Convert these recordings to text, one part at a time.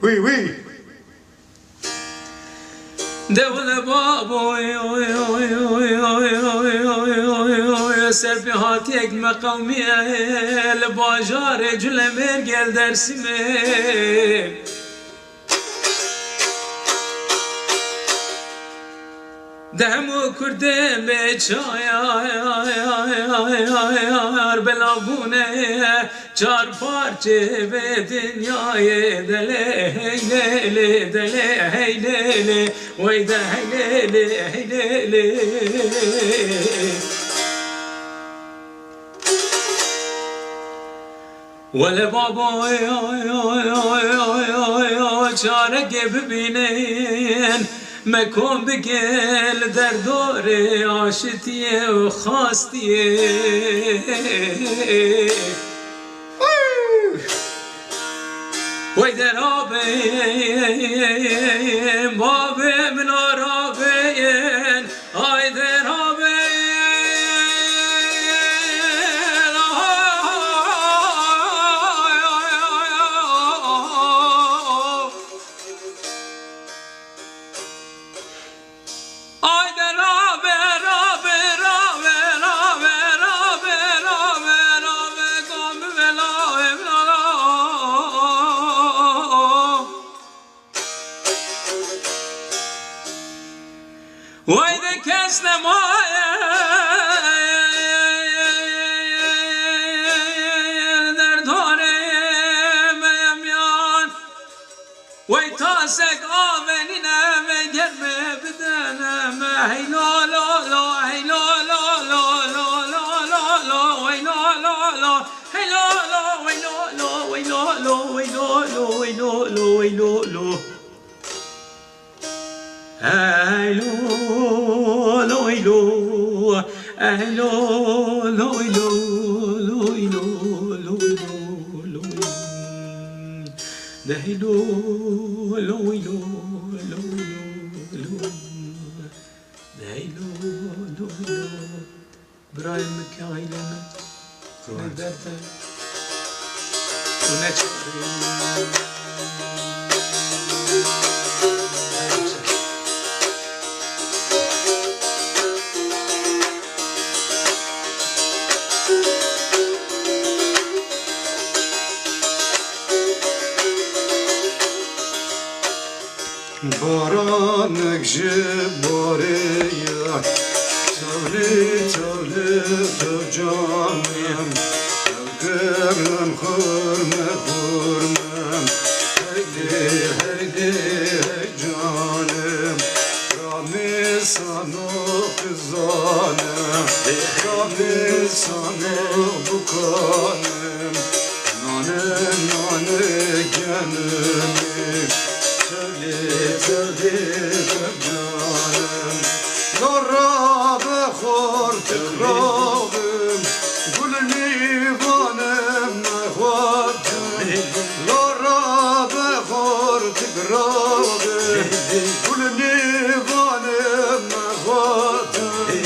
Oui, oui. سرپیهاتی یک مقامی لباجار جلمر گل درسیمه دهمو کردم به چایار بلابونه چار پارچه به دنیای دله هیله دله هیله وی ده هیله هیله ولی بابا چارگه ببینین مکن بگل در دور آشتیه و خواستیه وی در آبین بابه من آرابین آی در آبین وای ده کس نمایه در داره میان وای تاسک آمنینم گرمه بدنم هی لا لا لا هی لا لا لا لا لا لا لا وای لا لا لا هی لا لا وای لا لا وای لا لا وای لا لا وای لا لا وای لا لا هلو لويلو هلو لويلو لويلو لويلو لويلو دهلو لويلو لويلو دهلو لويلو براي مكايلنا ندرت ونشري بارانک جباره تالی تالی تو جانم گرم خورم خورمم هیده هیده جانم رامی سانو خزانم رامی سانو بکنم نانه نانه گنمی جانم نورا بخور تقرابم گل لیوانم نخوابم نورا بخور تقرابم گل لیوانم نخوابم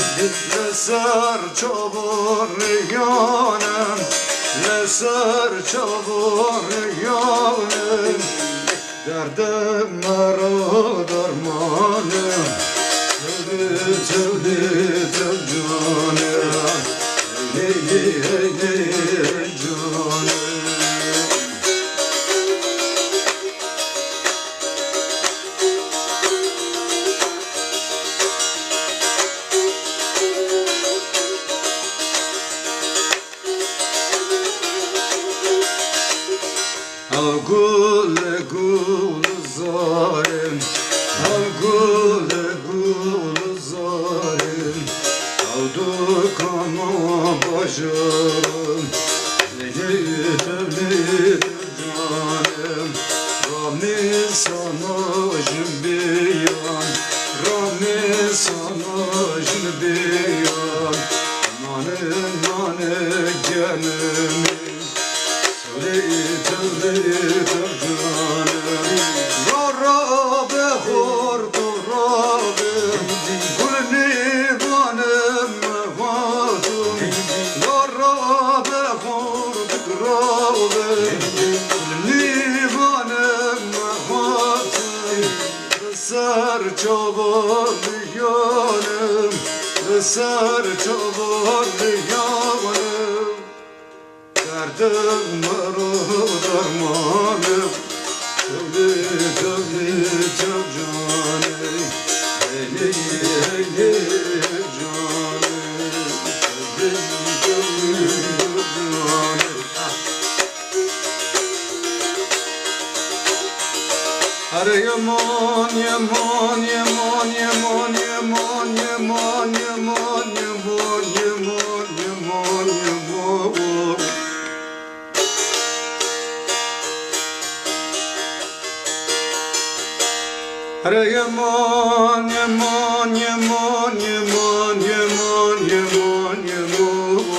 لسر چابر ریانم لسر چابر ریانم دردم مرا درمانم تولي جانم هی جانم گل گل زارم گل گل زارم دکانم باشم لیت جانم رامی ساناجم بیان رامی ساناجم بیان نانه نانه گنم لیت جانم را بخور سر چوبر یاونم دردم مرا درمانم دلی جانم دلی Are yaman yaman yaman yaman yaman yaman yaman yaman yaman yaman yaman Are yaman yaman yaman yaman yaman yaman yaman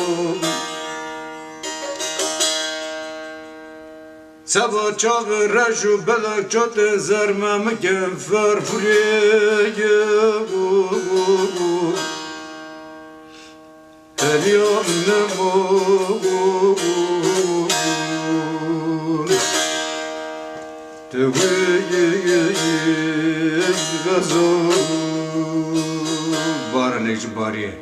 Sabah çağı raju belak çote zermem gefer furiye Eliyam nemon Teviye gazo Bara nekci bariye